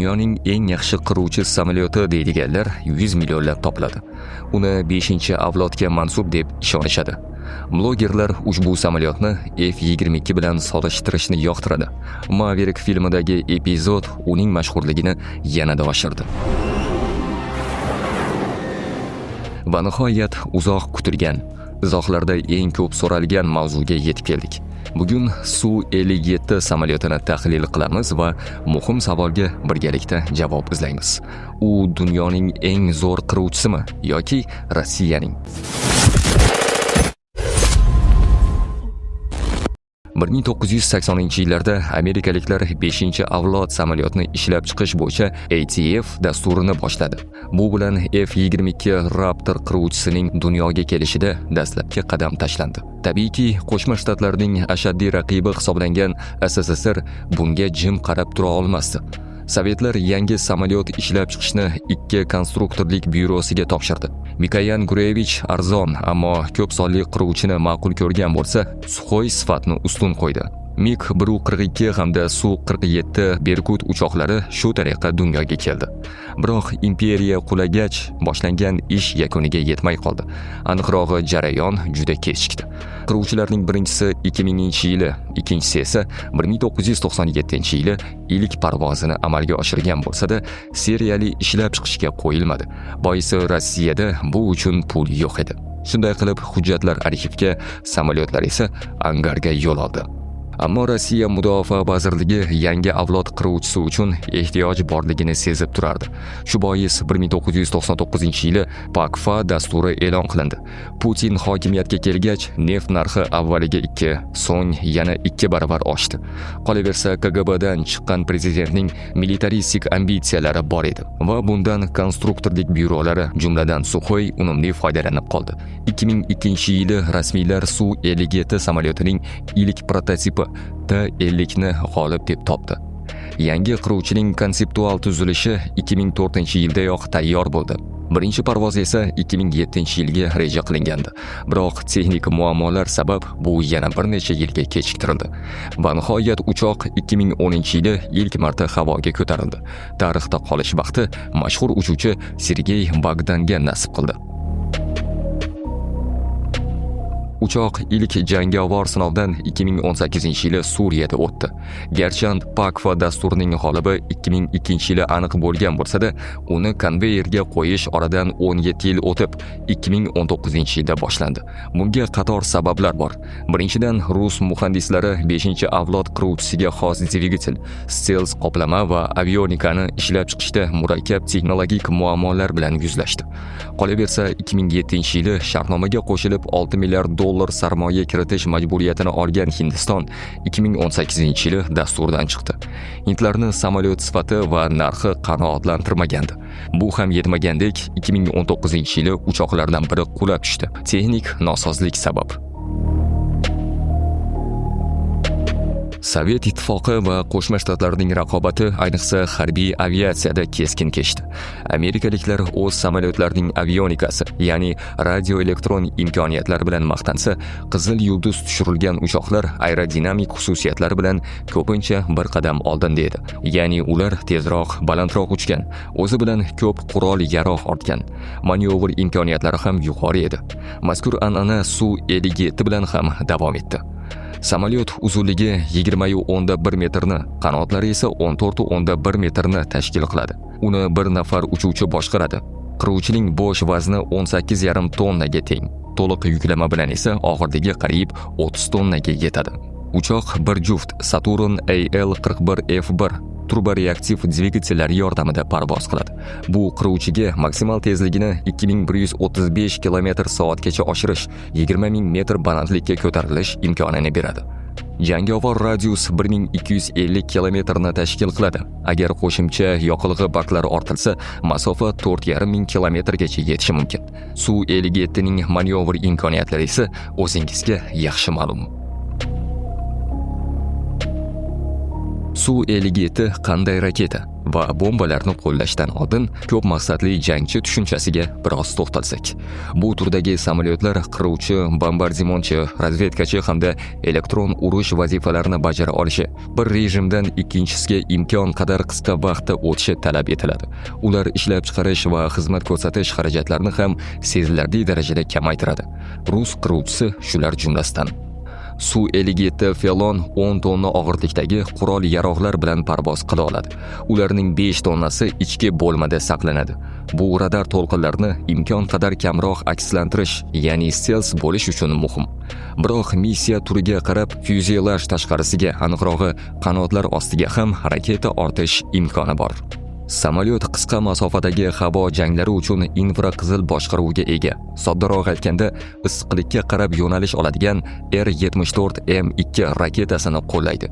Dunyoning eng yaxshi qiruvchi samolyoti deydiganlar 100 millionlab topiladi. Uni 5-avlodga mansub deb ishonishadi. Blogerlar ushbu samolyotni F-22 bilan solishtirishni yoqtiradi. Maverick filmidagi epizod uning mashhurligini yanada oshirdi. Va nihoyat uzoq kutilgan, izohlarda eng ko'p so'ralgan mavzuga yetib keldik. Bugun Su-57 samolyotini tahlil qilamiz va muhim savolga birgalikda javob izlaymiz. U dunyoning eng zo'r qiruvchisimi yoki Rossiyaning? 1980-yillarda amerikaliklar 5-avlod samolyotni ishlab chiqish bo'yicha ATF dasturini boshladi. Bu bilan F-22 Raptor qiruvchisining dunyoga kelishida dastlabki qadam tashlandi. Tabiiyki, Qo'shma Shtatlarning ashaddiy raqibi hisoblangan SSSR bunga jim qarab tura olmasdi. Sovetlar yangi samolyot ishlab chiqishni 2 konstruktorlik byurosiga topshirdi. Mikoyan Gurevich arzon, ammo ko'p sonli qiruvchini ma'qul ko'rgan bo'lsa, Suxoy sifatni ustun qo'ydi. MiG-142 hamda Su-47 Berkut uchoqlari shu tariqa dunyoga keldi. Biroq imperiya qulagach, boshlangan ish yakuniga yetmay qoldi. Aniqrog'i, jarayon juda kechikdi. Qiruvchilarning birinchisi 2000-yili, ikkinchisi esa 1997-yili ilk parvozini amalga oshirgan bo'lsa-da, seriyali ishlab chiqishga qo'yilmadi. Boisi Rossiyada bu uchun pul yo'q edi. Shunday qilib, hujjatlar arxivga, samolyotlar esa angarga yo'l oldi. Ammo Rossiya Mudofaa vazirligi yangi avlod qiruvchisi uchun ehtiyoj borligini sezib turardi. Shu bois 1999-yili PAKFA dasturi e'lon qilindi. Putin hokimiyatga kelgach, neft narxi avvaliga 2, so'ng yana 2 baravar oshdi. Qolaversa, KGBdan chiqqan prezidentning militaristik ambitsiyalari bor edi va bundan konstruktorlik byurolari, jumladan Suxoy, unumli foydalanib qoldi. 2002-yili rasmiylar Su-57 samolyotining ilk prototipi T-50 ni g'olib deb topdi. Yangi qiruvchining konseptual tuzilishi 2004-yildayoq tayyor bo'ldi. Birinchi parvoz esa 2007-yilga reja qilingandi. Biroq texnik muammolar sabab bu yana bir necha yilga kechiktirildi. Va nihoyat uchoq 2010-yili ilk marta havoga ko'tarildi. Tarixda qolish vaqti mashhur uchuvchi Sergey Bogdanga nasib qildi. Uchoq ilk jangovar sinovdan 2018-yili Suriyada o'tdi. Garchand PAKFA dasturining g'olibi 2002-yili aniq bo'lgan bo'lsa-da, uni konveyerga qo'yish oradan 17 yil o'tib, 2019-yilda boshlandi. Bunga qator sabablar bor. Birinchidan, rus muhandislari 5-avlod qiruvchisiga xos dvigatel, stels qoplama va avionikani ishlab chiqishda murakkab texnologik muammolar bilan yuzlashdi. Qolaversa, 2007-yili shartnomaga qo'shilib $6 milliard sarmoya kiritish majburiyatini olgan Hindiston 2018-yili dasturdan chiqdi. Hindlarni samolyot sifati va narxi qanoatlantirmagandi. Bu ham yetmagandek, 2019-yili uchoqlardan biri qulab tushdi. Texnik nosozlik sabab. Sovet ittifoqi va Qo'shma Shtatlarning raqobati ayniqsa harbiy aviatsiyada keskin kechdi. Amerikaliklar o'z samolyotlarining avionikasi, ya'ni radioelektron imkoniyatlari bilan maqtansa, qizil yulduz tushirilgan uchoqlar aerodinamik xususiyatlari bilan ko'pincha bir qadam oldinda edi. Ya'ni ular tezroq, balandroq uchgan, o'zi bilan ko'p qurol-yarog' ortgan, manyovr imkoniyatlari ham yuqori edi. Mazkur an'ana Su-57 bilan ham davom etdi. Samolyot uzunligi 20.1 metrni, qanotlari esa 14.1 metrni tashkil qiladi. Uni bir nafar uchuvchi boshqaradi. Qiruvchining bosh vazni 18,5 tonnaga teng. To'liq yuklama bilan esa og'irligi qariyb 30 tonnaga yetadi. Uchoq bir juft Saturn AL-41F1 turboreaktiv dvigatellari yordamida parvoz qiladi. Bu qiruvchiga maksimal tezligini 2135 km/soatgacha oshirish, 20,000 metr balandlikka ko'tarilish imkonini beradi. Jangovar radius 1250 kilometrni tashkil qiladi. Agar qo'shimcha yoqilg'i baklari ortilsa, masofa 4,5 kilometrgacha yetishi mumkin. Su-57 ning manyovr imkoniyatlari esa o'zingizga yaxshi ma'lum. Su-57 qanday raketa va bombalarni qo'llashdan oldin ko'p maqsadli jangchi tushunchasiga biroz to'xtalsak. Bu turdagi samolyotlar qiruvchi, bombardimonchi, razvedkachi hamda elektron urush vazifalarini bajara olishi, bir rejimdan ikkinchisiga imkon qadar qisqa vaqtda o'tishi talab etiladi. Ular ishlab chiqarish va xizmat ko'rsatish xarajatlarini ham sezilarli darajada kamaytiradi. Rus qiruvchisi shular jumlasidan. Su-57 Felon 10 tonna og'irlikdagi qurol-yarog'lar bilan parvoz qila oladi. Ularning 5 tonnasi ichki bo'lmada saqlanadi. Bu radar to'lqinlarini imkon qadar kamroq akslantirish, ya'ni stealth bo'lish uchun muhim. Biroq missiya turiga qarab fyuzelaj tashqarisiga, aniqrog'i qanotlar ostiga ham raketa ortish imkoni bor. Samolyot qisqa masofadagi havo janglari uchun infraqizil boshqaruvga ega. Soddaroq aytganda, issiqlikka qarab yo'nalish oladigan R-74M2 raketasini qo'llaydi.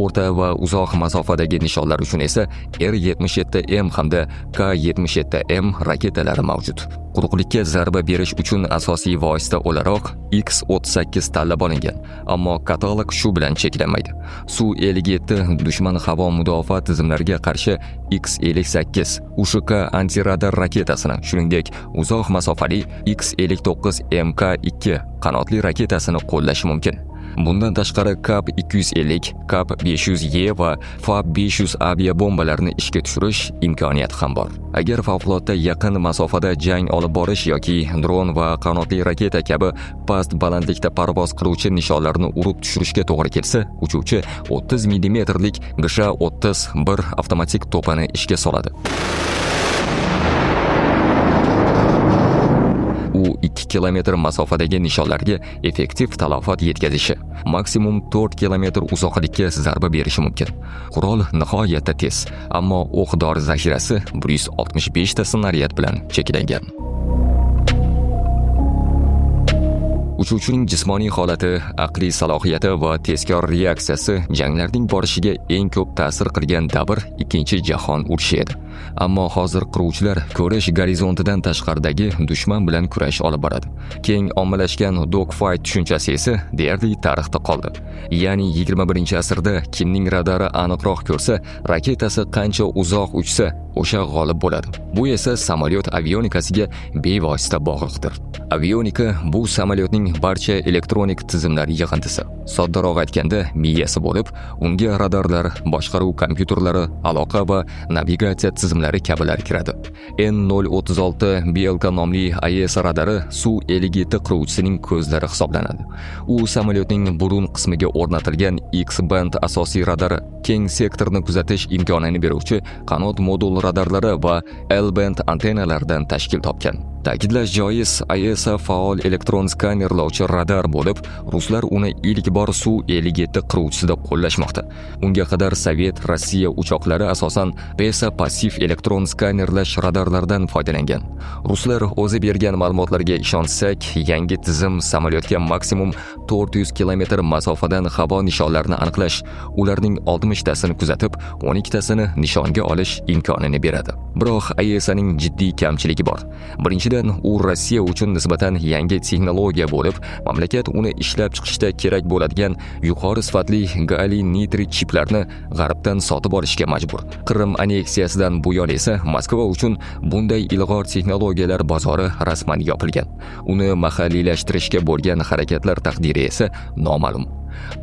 O'rta va uzoq masofadagi nishonlar uchun esa R-77M hamda K-77M raketalari mavjud. Quruqlikka zarba berish uchun asosiy vosita o'laroq X-38 tanlab olingan, ammo katalog shu bilan cheklanmaydi. Su-57 dushman havo mudofaa tizimlariga qarshi X-58 USHK antiradar raketasini, shuningdek uzoq masofali X-59MK2 qanotli raketasini qo'llashi mumkin. Bundan tashqari KAP-250, KAP-500E va FAB-500 aviabombalarni ishga tushirish imkoniyati ham bor. Agar favqulodda yaqin masofada jang olib borish yoki dron va qanotli raketa kabi past balandlikda parvoz qiluvchi nishonlarni urib tushirishga to'g'ri kelsa, uchuvchi 30 mm lik GSH-30 avtomatik to'pini ishga soladi. U 2 kilometr masofadagi nishonlarga effektiv talafot yetkazishi, maksimum 4 kilometr uzoqlikka zarba berishi mumkin. Qurol nihoyatda tez, ammo o'q-dori zaxirasi 165 ta snaryad bilan cheklangan. Uchuvchining jismoniy holati, aqliy salohiyati va tezkor reaksiyasi janglarning borishiga eng ko'p ta'sir qilgan davr Ikkinchi jahon urushi edi. Ammo hozir qiruvchilar ko'rish gorizontidan tashqaridagi dushman bilan kurash olib boradi. Keng ommalashgan dogfight tushunchasi esa deyarli tarixda qoldi. Ya'ni 21-asrda kimning radari aniqroq ko'rsa, raketasi qancha uzoq uchsa, o'sha g'olib bo'ladi. Bu esa samolyot avionikasiga bevosita bog'liqdir. Avionika bu samolyotning barcha elektronik tizimlari yig'indisi. Soddaroq aytganda, miyasi bo'lib, unga radarlar, boshqaruv kompyuterlari, aloqa va navigatsiya tizimlari kabilar kiradi. N036 BLK nomli AES radari Su-57 qiruvchisining ko'zlari hisoblanadi. U samolyotning burun qismiga o'rnatilgan X-band asosiy radari, keng sektorni kuzatish imkonini beruvchi qanot modul radarlari va L-band antennalardan tashkil topgan. Ta'kidlash joiz, AES faol elektron skanerlovchi radar bo'lib, ruslar uni ilk bor Su-57 qiruvchisida qo'llashmoqda. Unga qadar Sovet, Rossiya uchoqlari asosan PESA passiv elektron skanerlash radarlaridan foydalangan. Ruslar o'zi bergan ma'lumotlarga ishonsak, yangi tizim samolyotga maksimum 400 km masofadan havo nishonlarini aniqlash, ularning 60 tasini kuzatib, 12 tasini nishonga olish imkonini beradi. Biroq AESning jiddiy kamchiligi bor. Birinchidan, u Rossiya uchun nisbatan yangi texnologiya bo'lib, mamlakat uni ishlab chiqishda kerak bo'ladigan yuqori sifatli galliy nitrit chiplarni g'arbdan sotib olishga majbur. Qrim anneksiyasidan buyon esa Moskva uchun bunday ilg'or texnologiyalar bozori rasman yopilgan. Uni mahalliylashtirishga bo'lgan harakatlar taqdiri esa noma'lum.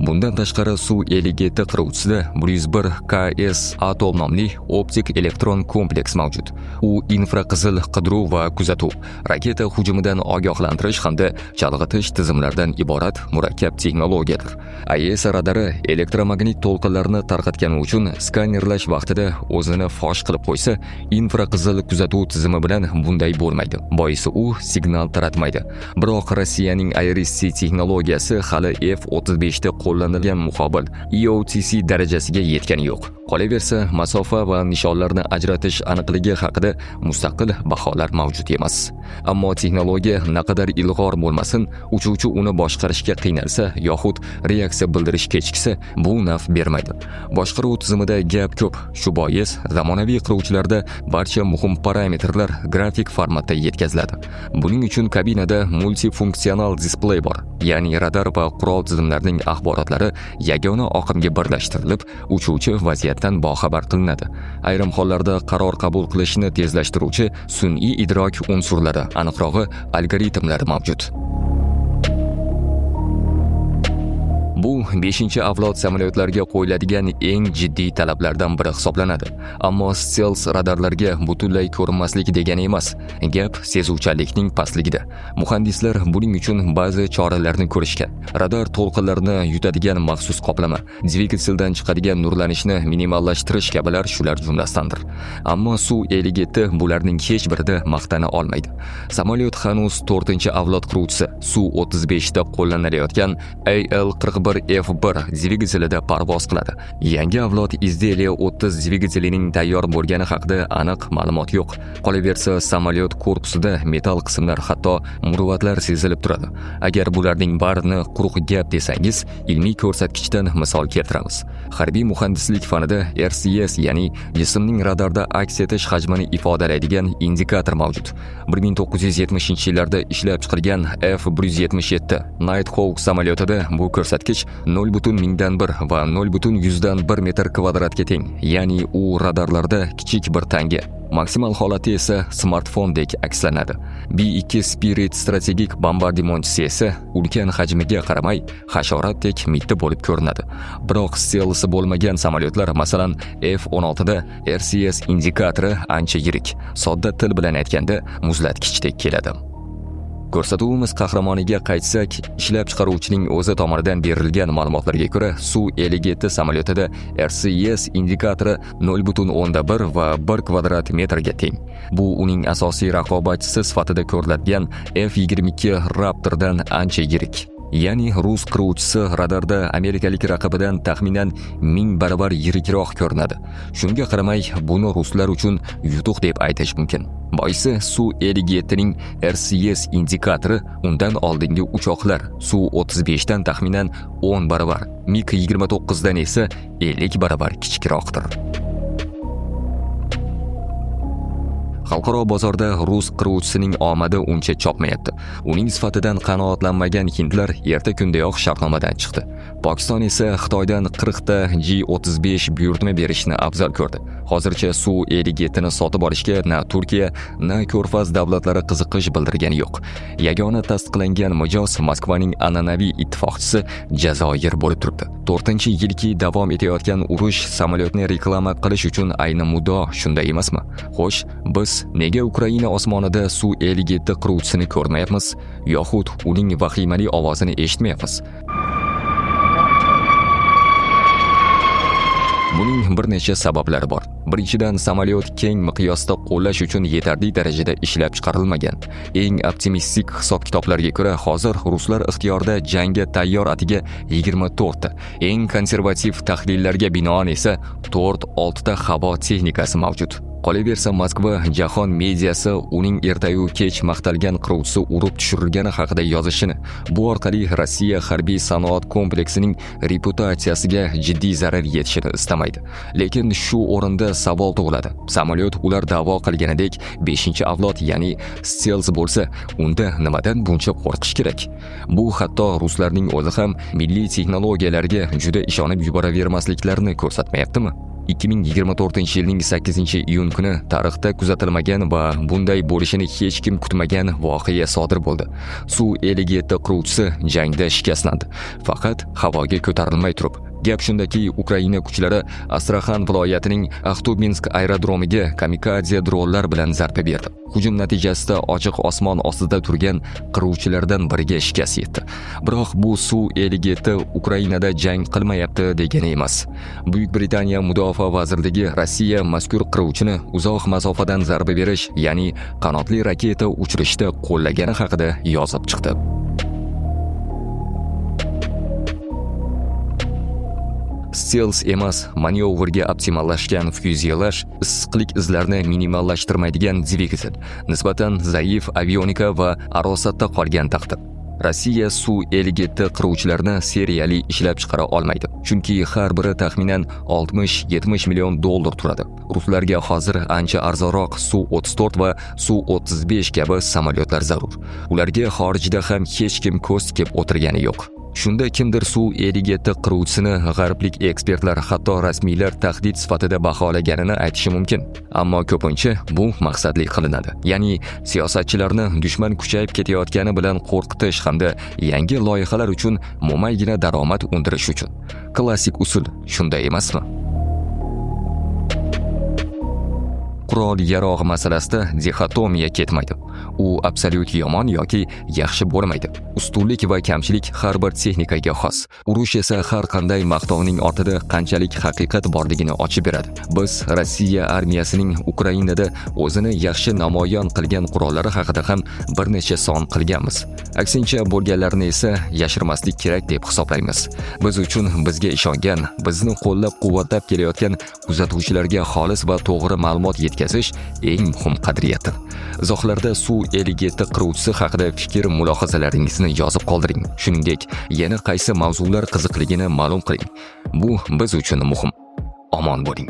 Bundan tashqari Su-57 qiruvchisida 101 KS Atol nomli optik elektron kompleks mavjud. U infraqizil qidiruv va kuzatuv, raketa hujumidan ogohlantirish hamda chalg'itish tizimlaridan iborat murakkab texnologiyadir. AES radari elektromagnit to'lqinlarni tarqatgani uchun skanerlash vaqtida o'zini fosh qilib qo'ysa, infraqizil kuzatuv tizimi bilan bunday bo'lmaydi. Boisi u signal taratmaydi. Biroq Rossiyaning IRIS-C texnologiyasi hali F-35 qo'llanilgan muqobil EOTC darajasiga yetgani yo'q. Qolaversa, masofa va nishonlarni ajratish aniqligi haqida mustaqil baholar mavjud emas. Ammo texnologiya naqadar ilg'or bo'lmasin, uchuvchi uni boshqarishga qiynalsa yoxud reaksiya bildirish kechiksa, bu naf bermaydi. Boshqaruv tizimida gap ko'p. Shu bois, zamonaviy qiruvchilarda barcha muhim parametrlar grafik formatda yetkaziladi. Buning uchun kabinada multifunksional displey bor. Ya'ni radar va qurol tizimlarining axborotlari yagona oqimga birlashtirilib, uchuvchi vaziyat vaziyatdan boxabar qilinadi. Ayrim hollarda qaror qabul qilishni tezlashtiruvchi sun'iy idrok unsurlari, aniqrog'i algoritmlar mavjud. Bu 5-avlod samolyotlarga qo'yiladigan eng jiddiy talablardan biri hisoblanadi. Ammo stealth radarlarga butunlay ko'rinmaslik degani emas. Gap sezuvchanlikning pastligida. Muhandislar buning uchun ba'zi choralarni ko'rishgan. Radar to'lqinlarini yutadigan maxsus qoplama, dvigateldan chiqadigan nurlanishni minimallashtirish kabilar shular jumlasidandir. Ammo Su-57 bularning hech birida maqtana olmaydi. Samolyot hanuz 4-avlod qiruvchisi Su-35 da qo'llanilayotgan AL-41F1 dvigatelida parvoz qiladi. Yangi avlod izdeliya 30 dvigatelining tayyor bo'lgani haqida aniq ma'lumot yo'q. Qolaversa, samolyot korpusida metal qismlar, hatto murvatlar sezilib turadi. Agar bularning barini quruq gap desangiz, ilmiy ko'rsatkichdan misol keltiramiz. Harbiy muhandislik fanida RCS, ya'ni jismning radarda aks etish hajmini ifodalaydigan indikator mavjud. 1970-yillarda ishlab chiqarilgan F-177 Nighthawk samolyotida bu ko'rsatkich 0,1 va 0,101 metr kvadratga teng, ya'ni u radarlarda kichik bir tanga. Maksimal holati esa smartfondek akslanadi. B-2 Spirit strategik bombardimonchisi esa ulkan hajmiga qaramay hasharotdek mitti bo'lib ko'rinadi. Biroq stealth bo'lmagan samolyotlar, masalan F-16 da RCS indikatori ancha yirik. Sodda til bilan aytganda muzlatkichdek keladi. Ko'rsatuvimiz qahramoniga qaytsak, ishlab chiqaruvchining o'zi tomonidan berilgan ma'lumotlarga ko'ra, Su-57 samolyotida RCS indikatori 0,1 va 1 kvadrat metrga teng. Bu uning asosiy raqobatchisi sifatida ko'riladigan F-22 Raptordan ancha yirik. Ya'ni rus qiruvchisi radarda amerikalik raqibidan taxminan 1000 barobar yirikroq ko'rinadi. Shunga qaramay, buni ruslar uchun yutuq deb aytish mumkin. Boisi Su-57 ning RCS indikatori undan oldingi uchoqlar Su-35 dan taxminan 10 barobar, MiG-29 dan esa 50 barobar kichikroqdir. Xalqaro bozorda rus qiruvchisining omadi uncha chopmayapti. Uning sifatidan qanoatlanmagan hindlar erta kundayoq shartnomadan chiqdi. Pokiston esa Xitoydan 40 ta G-35 buyurtma berishni afzal ko'rdi. Hozircha Su-57 ni sotib olishga na Turkiya, na Ko'rfaz davlatlari qiziqish bildirgani yo'q. Yagona tasdiqlangan mijoz Moskvaning an'anaviy ittifoqchisi Jazoir bo'lib turibdi. 4-yilki davom etayotgan urush samolyotni reklama qilish uchun ayni muddao shunday emasmi? Xo'sh, biz nega Ukraina osmonida Su-57 qiruvchisini ko'rmayapmiz yoxud uning vahimali ovozini eshitmayapmiz? Buning bir necha sabablari bor. Birinchidan, samolyot keng miqyosda qo'llash uchun yetarli darajada ishlab chiqarilmagan. Eng optimistik hisob-kitoblarga ko'ra, hozir ruslar ixtiyorida jangga tayyor atiga 24 ta, eng konservativ tahlillarga binoan esa 4-6 ta havo texnikasi mavjud. Qolaversa, Moskva jahon mediasi uning ertayu kech maqtalgan qiruvchisi urib tushirilgani haqida yozishini, bu orqali Rossiya harbiy sanoat kompleksining reputatsiyasiga jiddiy zarar yetishini istamaydi. Lekin shu o'rinda savol tug'iladi. Samolyot ular da'vo qilganidek 5-avlod, ya'ni stealth bo'lsa, unda nimadan buncha qo'rqish kerak? Bu hatto ruslarning o'zi ham milliy texnologiyalarga juda ishonib yuboravermasliklarini ko'rsatmayaptimi? 2024-yilning 8-iyun kuni tarixda kuzatilmagan va bunday bo'lishini hech kim kutmagan voqea sodir bo'ldi. Su-57 qiruvchisi jangda shikastlandi, faqat havoga ko'tarilmay turib. Gap shundaki, Ukraina kuchlari Astraxan viloyatining Axtubinsk aerodromiga kamikadze dronlar bilan zarba berdi. Hujum natijasida ochiq osmon ostida turgan qiruvchilardan biriga shikast yetdi. Biroq bu Su-57 Ukrainada jang qilmayapti degani emas. Buyuk Britaniya Mudofaa vazirligi Rossiya mazkur qiruvchini uzoq masofadan zarba berish, ya'ni qanotli raketa uchirishda qo'llagani haqida yozib chiqdi. Stealth emas, manyovrga optimallashgan fyuzelyaj, issiqlik izlarini minimallashtirmaydigan dvigatel, nisbatan zaif avionika va arosatda qolgan taqdir. Rossiya Su-57 qiruvchilarini seriyali ishlab chiqara olmaydi, chunki har biri taxminan 60-70 million dollar turadi. Ruslarga hozir ancha arzonroq Su-34 va Su-35 kabi samolyotlar zarur. Ularga xorijda ham hech kim ko'z tikib o'tirgani yo'q. Shunda kimdir Su-57 qiruvchisini g'arblik ekspertlar hatto rasmiylar tahdid sifatida baholaganini aytishi mumkin. Ammo ko'pincha bu maqsadli qilinadi. Ya'ni siyosatchilarni dushman kuchayib ketayotgani bilan qo'rqitish hamda yangi loyihalar uchun mo'maygina daromad undirish uchun. Klassik usul shunday emasmi? Qurol-yarog' masalasida dixotomiya ketmaydi. U absolyut yomon yoki yaxshi bo'lmaydi. Ustunlik va kamchilik har bir texnikaga xos. Urush esa har qanday maqtovning ortida qanchalik haqiqat borligini ochib beradi. Biz Rossiya armiyasining Ukrainada o'zini yaxshi namoyon qilgan qurollari haqida ham bir necha son qilganmiz. Aksincha bo'lganlarini esa yashirmaslik kerak deb hisoblaymiz. Biz uchun bizga ishongan, bizni qo'llab-quvvatlab kelayotgan kuzatuvchilarga xolis va to'g'ri ma'lumot yetkazish eng muhim qadriyatdir. Izohlarda Su-57 qiruvchisi haqida fikr-mulohazalaringizni yozib qoldiring. Shuningdek, yana qaysi mavzular qiziqligini ma'lum qiling. Bu biz uchun muhim. Omon bo'ling.